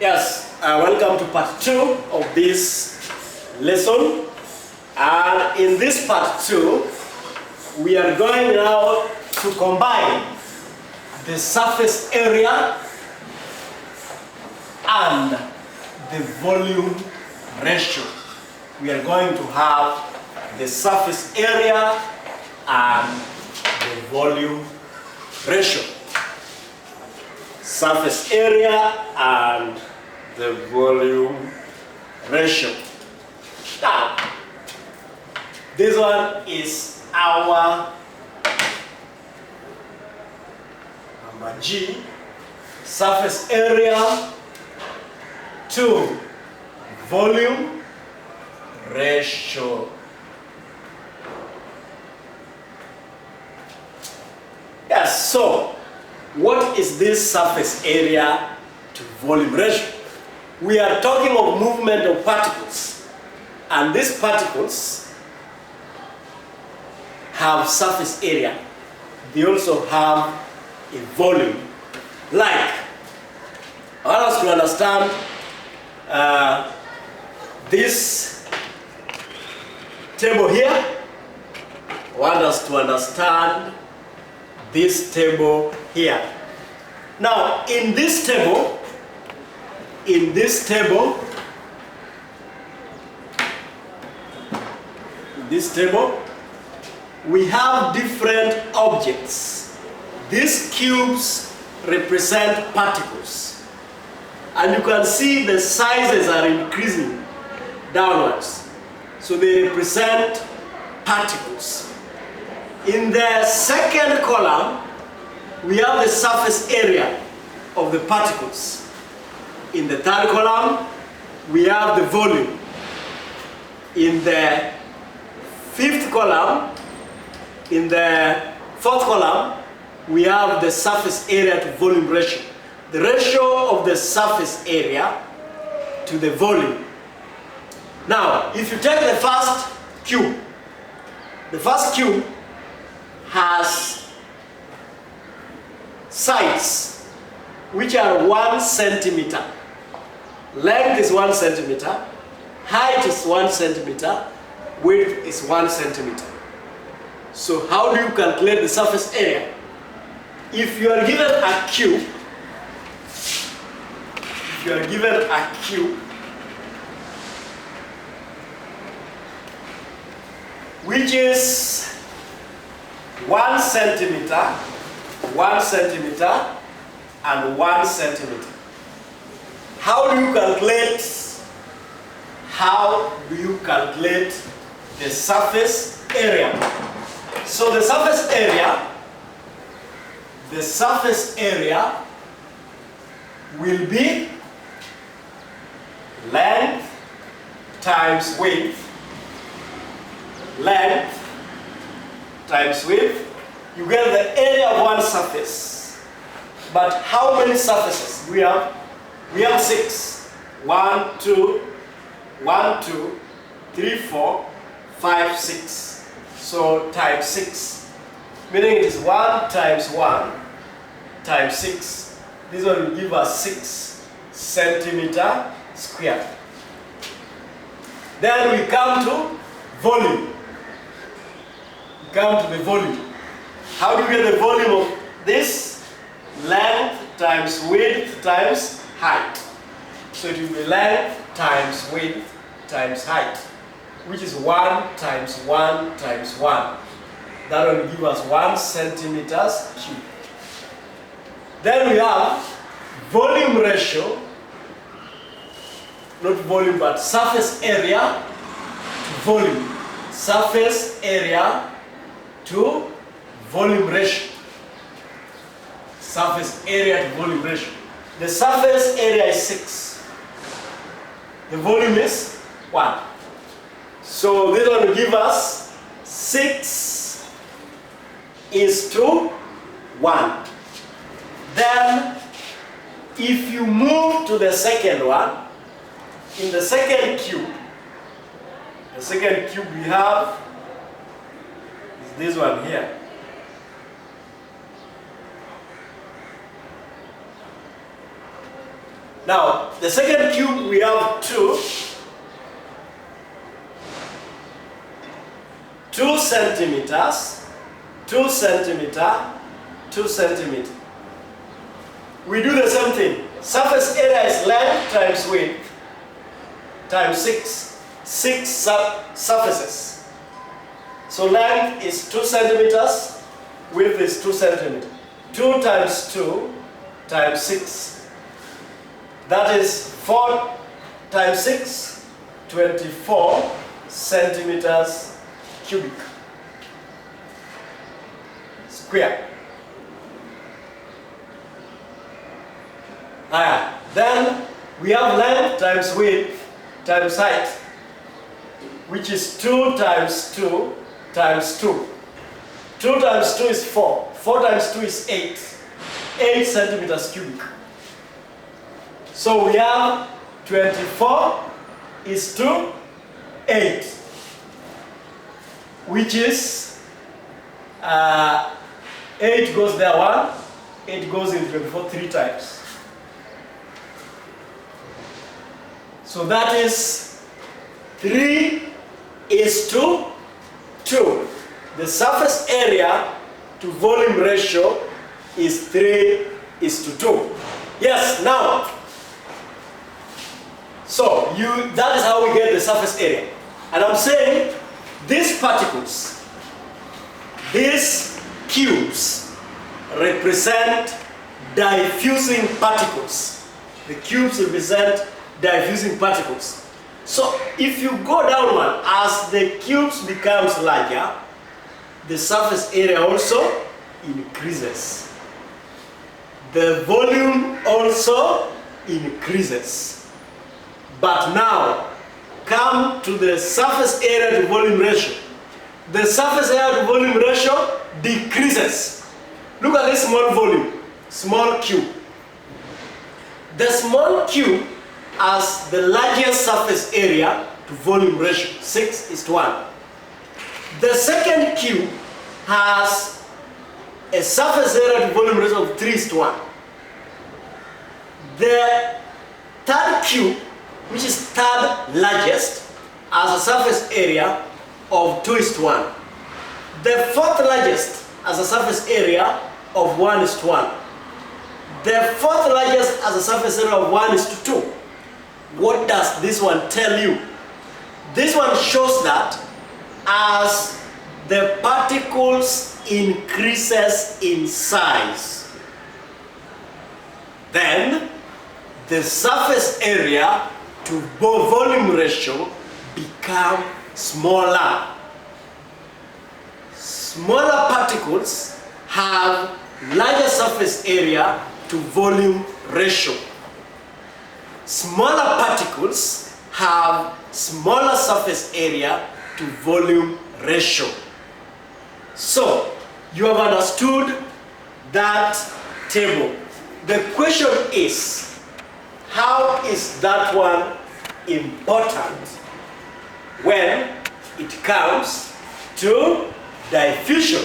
Yes, welcome to part 2 of this lesson. And in this part 2, we are going now to combine the surface area and the volume ratio. We are going to have the surface area and the volume ratio. Surface area and the volume ratio. Now, this one is our number G, surface area to volume ratio. Yes, so what is this surface area to volume ratio? We are talking of movement of particles, and these particles have surface area. They also have a volume. Like, I want us to understand this table here. I want us to understand this table here. Now, in this table, we have different objects. These cubes represent particles. And you can see the sizes are increasing downwards. So they represent particles. In the second column, we have the surface area of the particles. In the third column, we have the volume. In the fifth column, in the fourth column, we have the surface area to volume ratio. The ratio of the surface area to the volume. Now, if you take the first cube has sides which are 1 centimeter. Length is 1 centimeter, height is 1 centimeter, width is 1 centimeter. So how do you calculate the surface area? If you are given a cube, which is 1 centimeter, 1 centimeter, and 1 centimeter. How do you calculate the surface area? So the surface area will be length times width. Length times width. You get the area of one surface. But how many surfaces we have? We have 6. 1, 2, 3, 4, 5, 6. So times 6. Meaning it is 1 times 1 times 6. This one will give us 6 centimeter squared. Then we come to volume. Come to the volume. How do you get the volume of this? Length times width times height. So it will be length times width times height, which is 1 times 1 times 1. That will give us 1 centimeters cube. Then we have volume ratio, not volume but surface area to volume. Surface area to volume ratio. Surface area to volume ratio. The surface area is 6. The volume is 1. So this one will give us 6 is to 1. Then if you move to the second one, in the second cube we have is this one here. Now, the second cube we have 2 centimeters, 2 centimeter, 2 centimeter. We do the same thing. Surface area is length times width times 6 surfaces. So length is 2 centimeters, width is 2 centimeters. 2 times 2 times 6. That is 4 times 6, 24 centimeters cubic. Square. Then we have length times width times height, which is 2 times 2 times 2. 2 times 2 is 4. 4 times 2 is 8. 8 centimeters cubic. So we have 24 is to 8, which is 8 goes there 1, 8 goes in 24 3 times. So that is 3 is to 2. The surface area to volume ratio is 3 is to 2. Yes, now, so that is how we get the surface area. And I'm saying these particles, these cubes represent diffusing particles. The cubes represent diffusing particles. So if you go down one, as the cubes becomes larger, the surface area also increases. The volume also increases. But now, come to the surface area to volume ratio. The surface area to volume ratio decreases. Look at this small volume, small cube. The small cube has the largest surface area to volume ratio, 6 is to 1. The second cube has a surface area to volume ratio of 3 is to 1. The third cube, which is third largest, has a surface area of 2 is to 1. The fourth largest has a surface area of 1 is to 1. The fourth largest has a surface area of 1 is to 2. What does this one tell you? This one shows that as the particles increases in size, then the surface area to volume ratio become smaller. Smaller particles have larger surface area to volume ratio. Smaller particles have smaller surface area to volume ratio. So, you have understood that table. The question is, how is that one important when it comes to diffusion?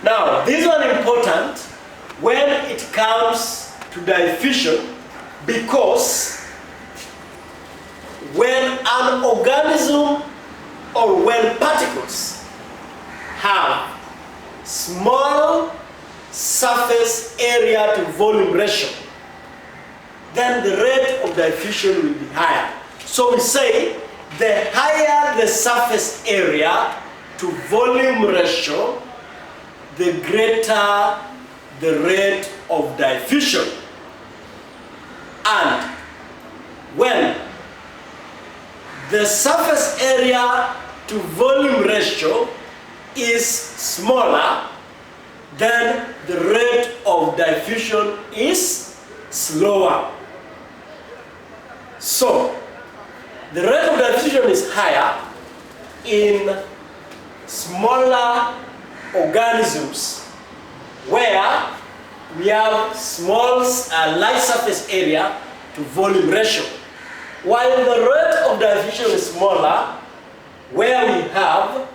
Now, this one important when it comes to diffusion because when an organism or when particles have small surface area to volume ratio, then the rate of diffusion will be higher. So we say the higher the surface area to volume ratio, the greater the rate of diffusion. And when the surface area to volume ratio is smaller, then the rate of diffusion is slower. So, the rate of diffusion is higher in smaller organisms where we have small, light surface area to volume ratio. While the rate of diffusion is smaller where we have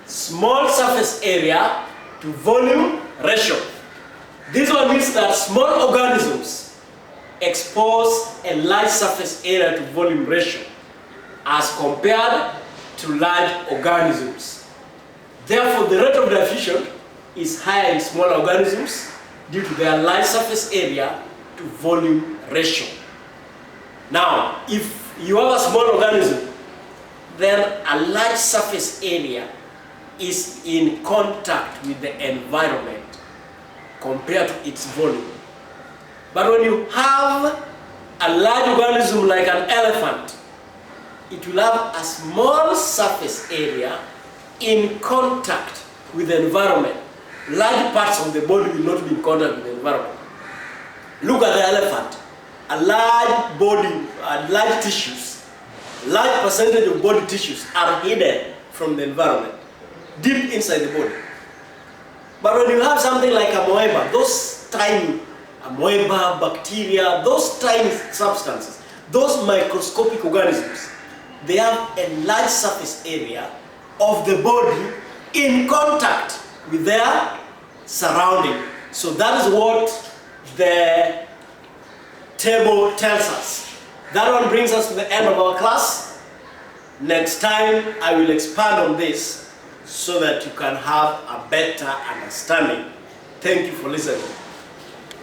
small surface area to volume ratio. This one means that small organisms expose a large surface area to volume ratio as compared to large organisms. Therefore, the rate of diffusion is higher in small organisms due to their large surface area to volume ratio. Now, if you have a small organism, then a large surface area is in contact with the environment compared to its volume. But when you have a large organism like an elephant, it will have a small surface area in contact with the environment. Large parts of the body will not be in contact with the environment. Look at the elephant. A large body, large tissues, large percentage of body tissues are hidden from the environment, deep inside the body. But when you have something like amoeba, those tiny amoeba, bacteria, those tiny substances, those microscopic organisms, they have a large surface area of the body in contact with their surrounding. So that is what the table tells us. That one brings us to the end of our class. Next time I will expand on this so that you can have a better understanding. Thank you for listening.